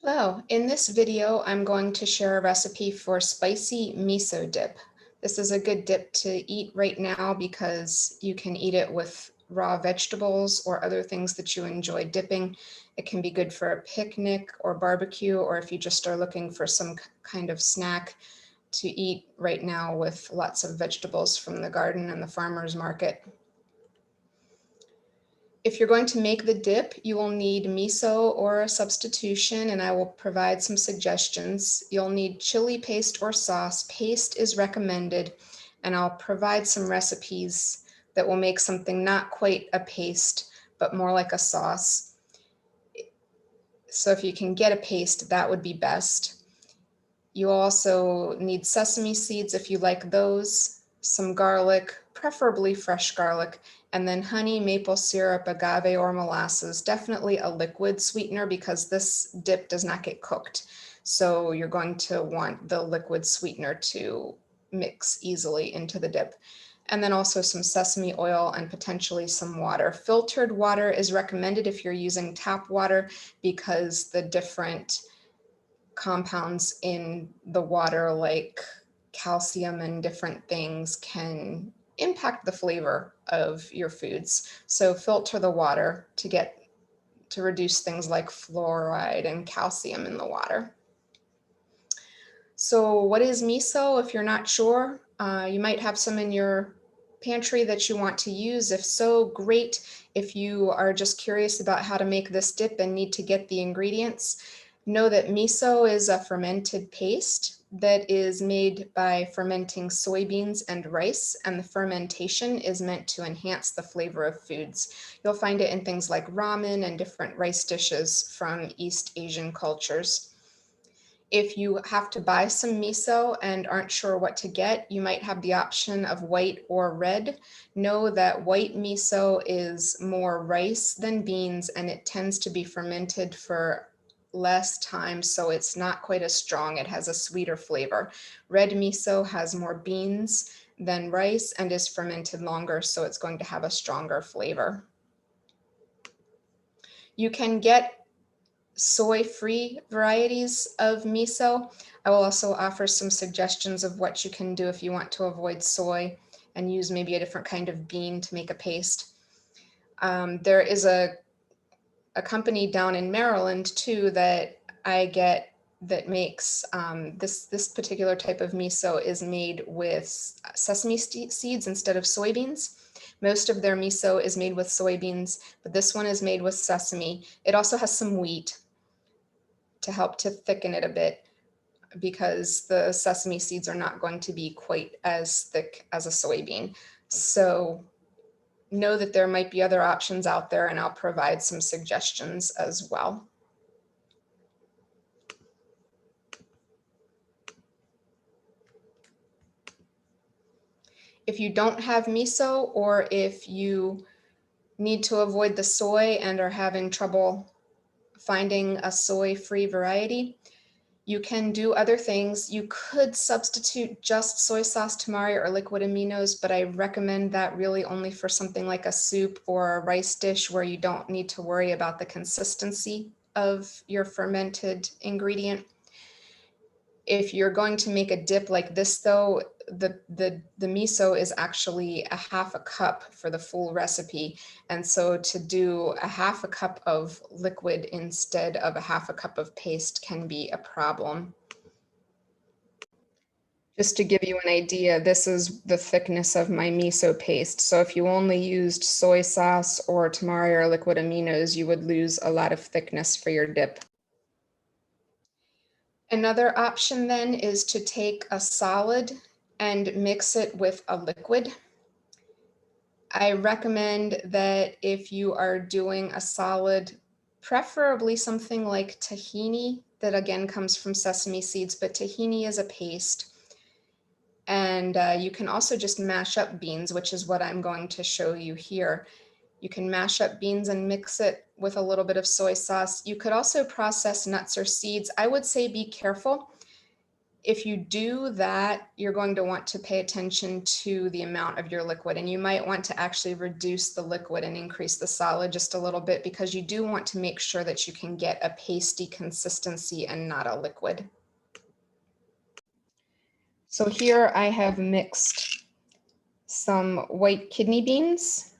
Hello, in this video, I'm going to share a recipe for spicy miso dip. This is a good dip to eat right now because you can eat it with raw vegetables or other things that you enjoy dipping. It can be good for a picnic or barbecue, or if you just are looking for some kind of snack to eat right now with lots of vegetables from the garden and the farmer's market. If you're going to make the dip, you will need miso or a substitution, and I will provide some suggestions. You'll need chili paste or sauce. Paste is recommended, and I'll provide some recipes that will make something not quite a paste, but more like a sauce. So if you can get a paste, that would be best. You also need sesame seeds if you like those, some garlic, preferably fresh garlic, and then honey, maple syrup, agave, or molasses. Definitely a liquid sweetener because this dip does not get cooked. So you're going to want the liquid sweetener to mix easily into the dip. And then also some sesame oil and potentially some water. Filtered water is recommended if you're using tap water because the different compounds in the water like calcium and different things can impact the flavor of your foods. So filter the water to reduce things like fluoride and calcium in the water. So what is miso? If you're not sure, you might have some in your pantry that you want to use. If so, great. If you are just curious about how to make this dip and need to get the ingredients, know that miso is a fermented paste that is made by fermenting soybeans and rice, and the fermentation is meant to enhance the flavor of foods. You'll find it in things like ramen and different rice dishes from East Asian cultures. If you have to buy some miso and aren't sure what to get, you might have the option of white or red. Know that white miso is more rice than beans, and it tends to be fermented for less time, so it's not quite as strong. It has a sweeter flavor. Red miso has more beans than rice and is fermented longer, so it's going to have a stronger flavor. You can get soy-free varieties of miso. I will also offer some suggestions of what you can do if you want to avoid soy and use maybe a different kind of bean to make a paste. There is a company down in Maryland too that I get that makes this particular type of miso is made with sesame seeds instead of soybeans. Most of their miso is made with soybeans, but this one is made with sesame. It also has some wheat to help to thicken it a bit because the sesame seeds are not going to be quite as thick as a soybean. So know that there might be other options out there, and I'll provide some suggestions as well. If you don't have miso, or if you need to avoid the soy and are having trouble finding a soy-free variety, you can do other things. You could substitute just soy sauce, tamari, or liquid aminos, but I recommend that really only for something like a soup or a rice dish where you don't need to worry about the consistency of your fermented ingredient. If you're going to make a dip like this though, the miso is actually a half a cup for the full recipe. And so to do a half a cup of liquid instead of a half a cup of paste can be a problem. Just to give you an idea, this is the thickness of my miso paste. So if you only used soy sauce or tamari or liquid aminos, you would lose a lot of thickness for your dip. Another option then is to take a solid and mix it with a liquid. I recommend that if you are doing a solid, preferably something like tahini, that again comes from sesame seeds, but tahini is a paste. And you can also just mash up beans, which is what I'm going to show you here. You can mash up beans and mix it with a little bit of soy sauce. You could also process nuts or seeds. I would say be careful. If you do that, you're going to want to pay attention to the amount of your liquid, and you might want to actually reduce the liquid and increase the solid just a little bit, because you do want to make sure that you can get a pasty consistency and not a liquid. So here I have mixed some white kidney beans.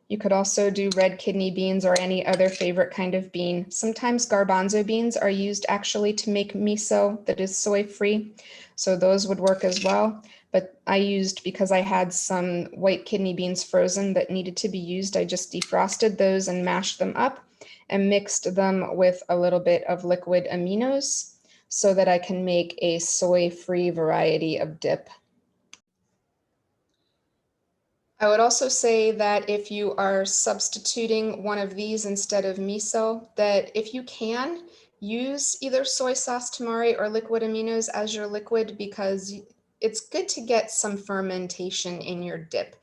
You could also do red kidney beans or any other favorite kind of bean. Sometimes garbanzo beans are used actually to make miso that is soy-free, so those would work as well. But I used, because I had some white kidney beans frozen that needed to be used, I just defrosted those and mashed them up and mixed them with a little bit of liquid aminos so that I can make a soy-free variety of dip. I would also say that if you are substituting one of these instead of miso, that if you can, use either soy sauce tamari or liquid aminos as your liquid, because it's good to get some fermentation in your dip,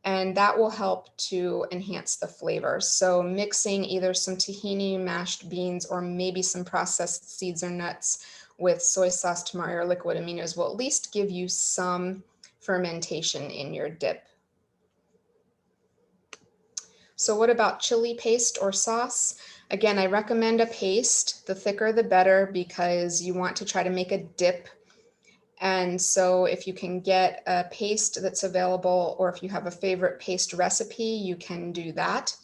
and that will help to enhance the flavor. So mixing either some tahini mashed beans or maybe some processed seeds or nuts with soy sauce tamari or liquid aminos will at least give you some fermentation in your dip. So what about chili paste or sauce? Again, I recommend a paste. The thicker the better, because you want to try to make a dip. And so if you can get a paste that's available, or if you have a favorite paste recipe, you can do that.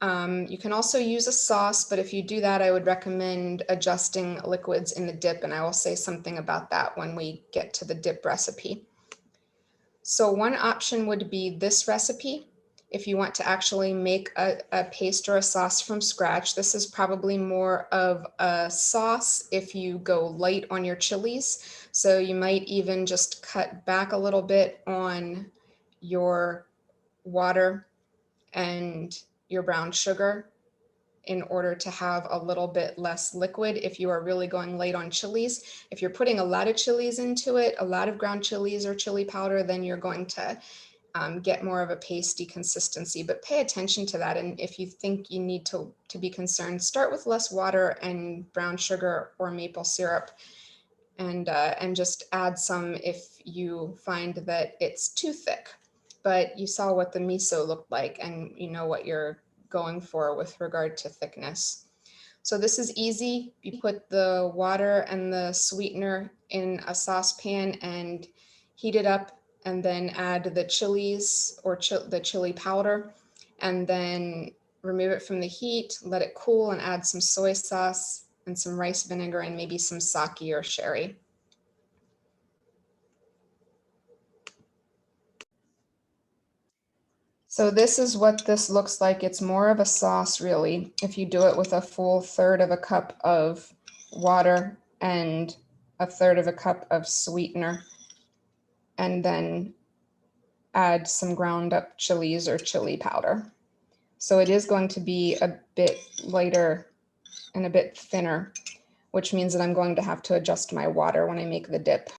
You can also use a sauce, but if you do that, I would recommend adjusting liquids in the dip, and I will say something about that when we get to the dip recipe. So one option would be this recipe. If you want to actually make a paste or a sauce from scratch, this is probably more of a sauce if you go light on your chilies. So you might even just cut back a little bit on your water and your brown sugar in order to have a little bit less liquid if you are really going light on chilies. If you're putting a lot of chilies into it, a lot of ground chilies or chili powder, then you're going to get more of a pasty consistency, but pay attention to that. And if you think you need to be concerned, start with less water and brown sugar or maple syrup, and just add some if you find that it's too thick. But you saw what the miso looked like, and you know what you're going for with regard to thickness. So this is easy. You put the water and the sweetener in a saucepan and heat it up, and then add the chilies or the chili powder, and then remove it from the heat, let it cool, and add some soy sauce and some rice vinegar and maybe some sake or sherry. So this is what this looks like. It's more of a sauce, really, if you do it with a full third of a cup of water and a third of a cup of sweetener, and then add some ground up chilies or chili powder. So it is going to be a bit lighter and a bit thinner, which means that I'm going to have to adjust my water when I make the dip.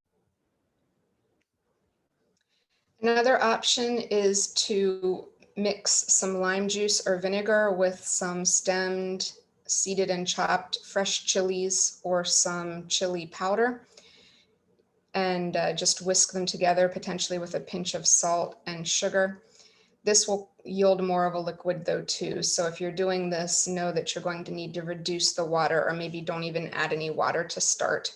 Another option is to mix some lime juice or vinegar with some stemmed, seeded, and chopped fresh chilies or some chili powder, and just whisk them together, potentially with a pinch of salt and sugar. This will yield more of a liquid though too. So if you're doing this, know that you're going to need to reduce the water, or maybe don't even add any water to start,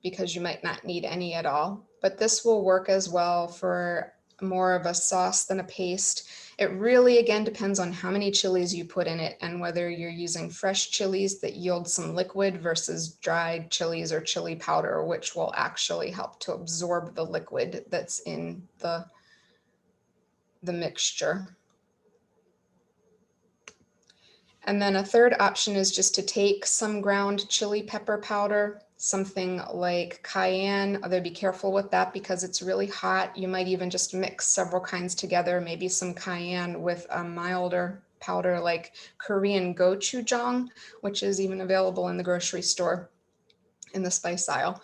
because you might not need any at all. But this will work as well for more of a sauce than a paste. It really, again, depends on how many chilies you put in it and whether you're using fresh chilies that yield some liquid versus dried chilies or chili powder, which will actually help to absorb the liquid that's in the mixture. And then a third option is just to take some ground chili pepper powder, something like cayenne, although be careful with that because it's really hot. You might even just mix several kinds together, maybe some cayenne with a milder powder like Korean gochujang, which is even available in the grocery store in the spice aisle.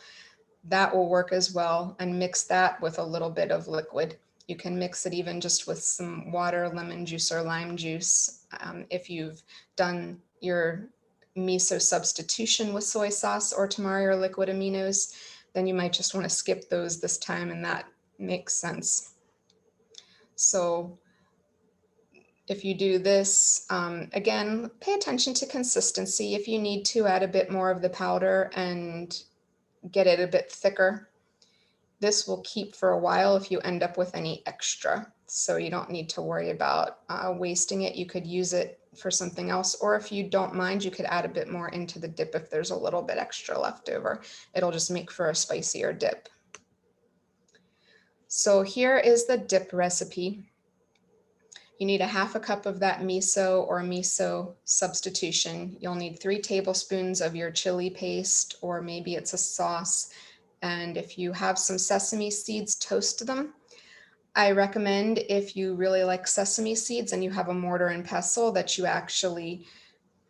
That will work as well, and mix that with a little bit of liquid. You can mix it even just with some water, lemon juice, or lime juice. If you've done your miso substitution with soy sauce or tamari or liquid aminos, then you might just want to skip those this time, and that makes sense. So if you do this, again, pay attention to consistency. If you need to, add a bit more of the powder and get it a bit thicker. This will keep for a while if you end up with any extra. So you don't need to worry about wasting it. You could use it for something else, or if you don't mind, you could add a bit more into the dip if there's a little bit extra left over. It'll just make for a spicier dip. So here is the dip recipe. You need a half a cup of that miso or miso substitution. You'll need 3 tablespoons of your chili paste, or maybe it's a sauce. And if you have some sesame seeds, toast them. I recommend, if you really like sesame seeds and you have a mortar and pestle, that you actually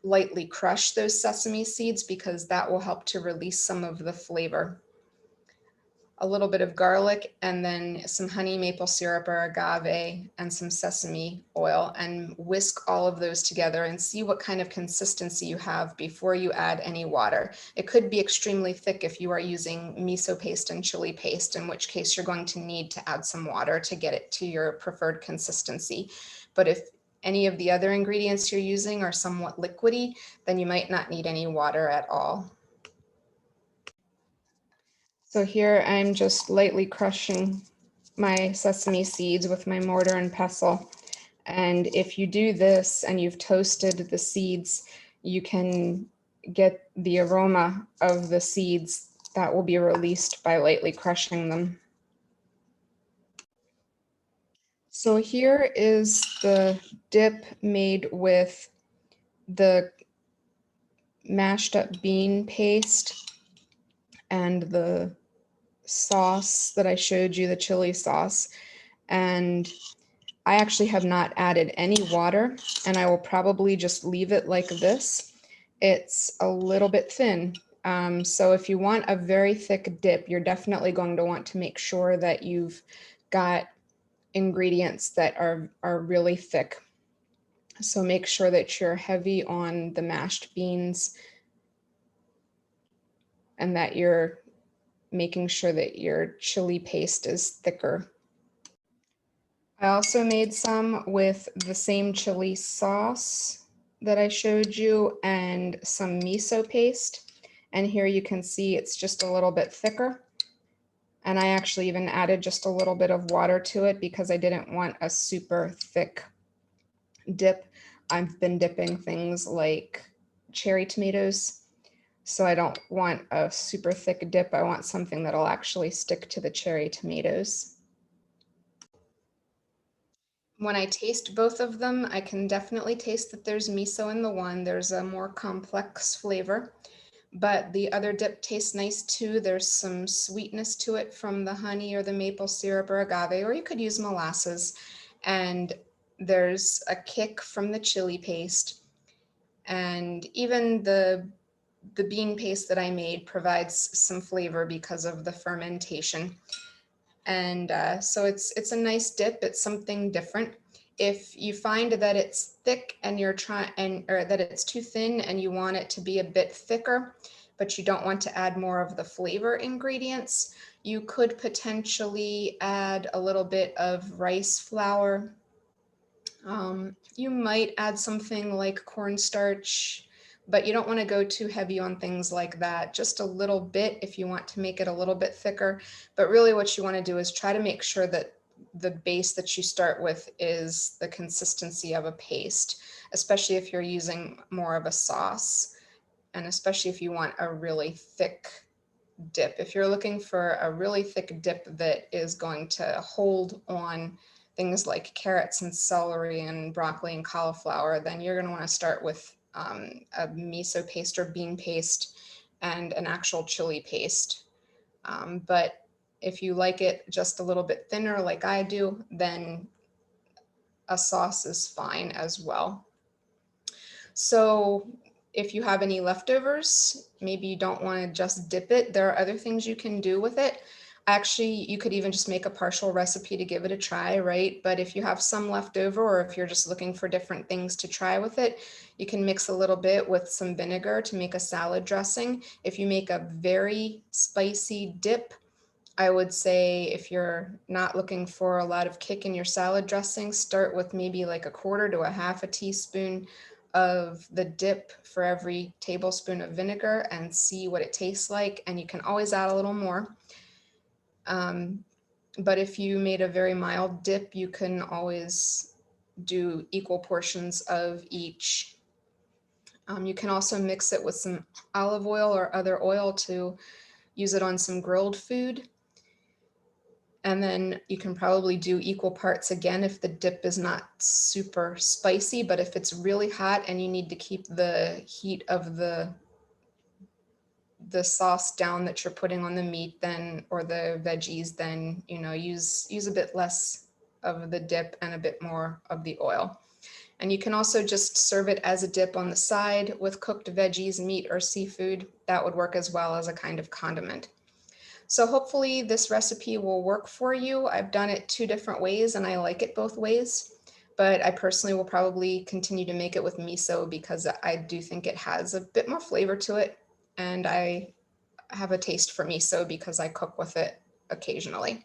lightly crush those sesame seeds, because that will help to release some of the flavor. A little bit of garlic, and then some honey, maple syrup or agave, and some sesame oil, and whisk all of those together and see what kind of consistency you have before you add any water. It could be extremely thick if you are using miso paste and chili paste, in which case you're going to need to add some water to get it to your preferred consistency. But if any of the other ingredients you're using are somewhat liquidy, then you might not need any water at all. So here I'm just lightly crushing my sesame seeds with my mortar and pestle. And if you do this and you've toasted the seeds, you can get the aroma of the seeds that will be released by lightly crushing them. So here is the dip made with the mashed up bean paste and the sauce that I showed you, the chili sauce. And I actually have not added any water, and I will probably just leave it like this. It's a little bit thin. So if you want a very thick dip, you're definitely going to want to make sure that you've got ingredients that are really thick. So make sure that you're heavy on the mashed beans, and that you're making sure that your chili paste is thicker. I also made some with the same chili sauce that I showed you and some miso paste. And here you can see it's just a little bit thicker. And I actually even added just a little bit of water to it because I didn't want a super thick dip. I've been dipping things like cherry tomatoes, so I don't want a super thick dip. I want something that'll actually stick to the cherry tomatoes. When I taste both of them, I can definitely taste that there's miso in the one. There's a more complex flavor, but the other dip tastes nice too. There's some sweetness to it from the honey or the maple syrup or agave, or you could use molasses. And there's a kick from the chili paste. And even the bean paste that I made provides some flavor because of the fermentation. And so it's a nice dip. It's something different. If you find that it's thick and you're trying, or that it's too thin and you want it to be a bit thicker, but you don't want to add more of the flavor ingredients, you could potentially add a little bit of rice flour. You might add something like cornstarch, but you don't want to go too heavy on things like that. Just a little bit if you want to make it a little bit thicker. But really what you want to do is try to make sure that the base that you start with is the consistency of a paste, especially if you're using more of a sauce, and especially if you want a really thick dip. If you're looking for a really thick dip that is going to hold on things like carrots and celery and broccoli and cauliflower, then you're going to want to start with a miso paste or bean paste and an actual chili paste. But if you like it just a little bit thinner like I do, then a sauce is fine as well. So if you have any leftovers, maybe you don't want to just dip it, there are other things you can do with it. Actually, you could even just make a partial recipe to give it a try, right? But if you have some left over, or if you're just looking for different things to try with it, you can mix a little bit with some vinegar to make a salad dressing. If you make a very spicy dip, I would say if you're not looking for a lot of kick in your salad dressing, start with maybe like a quarter to a half a teaspoon of the dip for every tablespoon of vinegar and see what it tastes like. And you can always add a little more. Um, but if you made a very mild dip, you can always do equal portions of each. You can also mix it with some olive oil or other oil to use it on some grilled food. And then you can probably do equal parts again if the dip is not super spicy, but if it's really hot and you need to keep the heat of the sauce down that you're putting on the meat, then, or the veggies, then, use a bit less of the dip and a bit more of the oil. And you can also just serve it as a dip on the side with cooked veggies, meat, or seafood. That would work as well as a kind of condiment. So hopefully this recipe will work for you. I've done it two different ways and I like it both ways, but I personally will probably continue to make it with miso because I do think it has a bit more flavor to it. And I have a taste for miso because I cook with it occasionally.